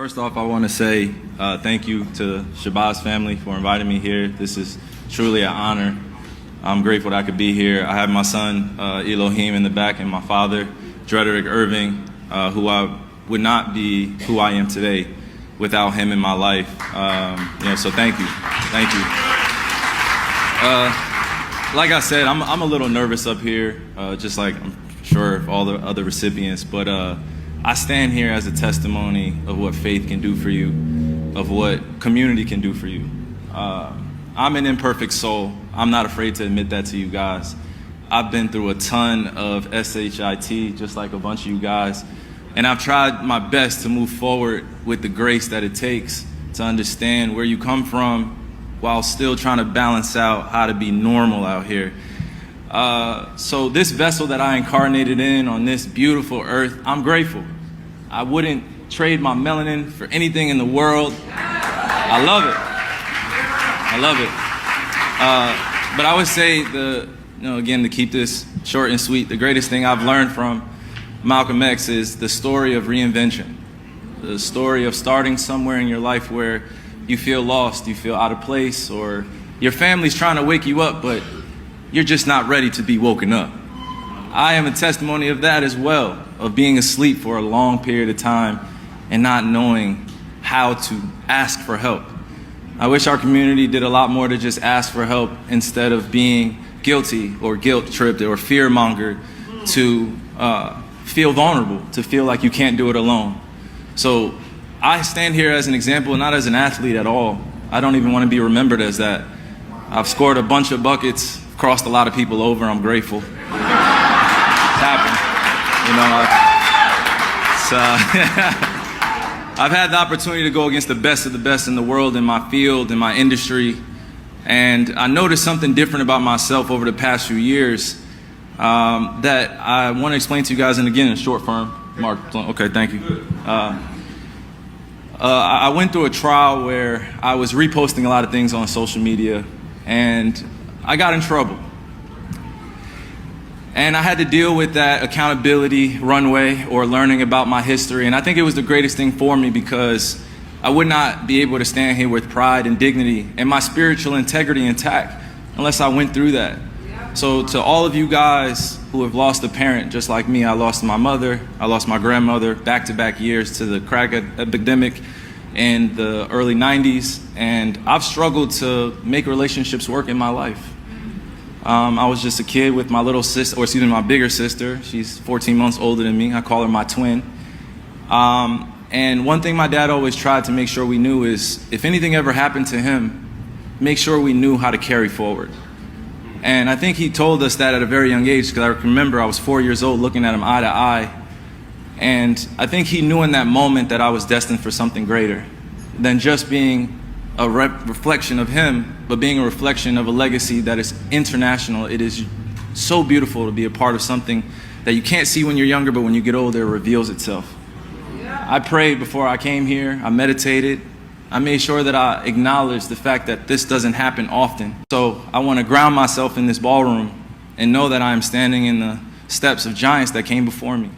First off, I want to say thank you to Shabazz family for inviting me here. This is truly an honor. I'm grateful that I could be here. I have my son, Elohim, in the back, and my father, Drederick Irving, who I would not be who I am today without him in my life. So thank you. Thank you. Like I said, I'm a little nervous up here, just like I'm sure of all the other recipients, but I stand here as a testimony of what faith can do for you, of what community can do for you. I'm an imperfect soul. I'm not afraid to admit that to you guys. I've been through a ton of SHIT, just like a bunch of you guys, and I've tried my best to move forward with the grace that it takes to understand where you come from while still trying to balance out how to be normal out here. So this vessel that I incarnated in on this beautiful earth, I'm grateful. I wouldn't trade my melanin for anything in the world. I love it. I love it. But I would say again, to keep this short and sweet, the greatest thing I've learned from Malcolm X is the story of reinvention. The story of starting somewhere in your life where you feel lost, you feel out of place, or your family's trying to wake you up, but you're just not ready to be woken up. I am a testimony of that as well, of being asleep for a long period of time and not knowing how to ask for help. I wish our community did a lot more to just ask for help instead of being guilty or guilt-tripped or fear-mongered to feel vulnerable, to feel like you can't do it alone. So I stand here as an example, not as an athlete at all. I don't even want to be remembered as that. I've scored a bunch of buckets, crossed a lot of people over. I'm grateful. It's happened. I've had the opportunity to go against the best of the best in the world, in my field, in my industry, and I noticed something different about myself over the past few years that I want to explain to you guys, and again, in short form. Mark, okay, thank you. I went through a trial where I was reposting a lot of things on social media, and I got in trouble. And I had to deal with that accountability runway, or learning about my history. And I think it was the greatest thing for me, because I would not be able to stand here with pride and dignity and my spiritual integrity intact unless I went through that. So to all of you guys who have lost a parent, just like me, I lost my mother, I lost my grandmother, back-to-back years to the crack epidemic in the early 90s, and I've struggled to make relationships work in my life. I was just a kid with my little sister, or excuse me, my bigger sister. She's 14 months older than me. I call her my twin. And one thing my dad always tried to make sure we knew is, if anything ever happened to him, make sure we knew how to carry forward. And I think he told us that at a very young age, because I remember I was 4 years old looking at him eye to eye. And I think he knew in that moment that I was destined for something greater than just being a reflection of him, but being a reflection of a legacy that is international. It is so beautiful to be a part of something that you can't see when you're younger, but when you get older, it reveals itself. I prayed before I came here. I meditated. I made sure that I acknowledged the fact that this doesn't happen often. So I want to ground myself in this ballroom and know that I am standing in the steps of giants that came before me.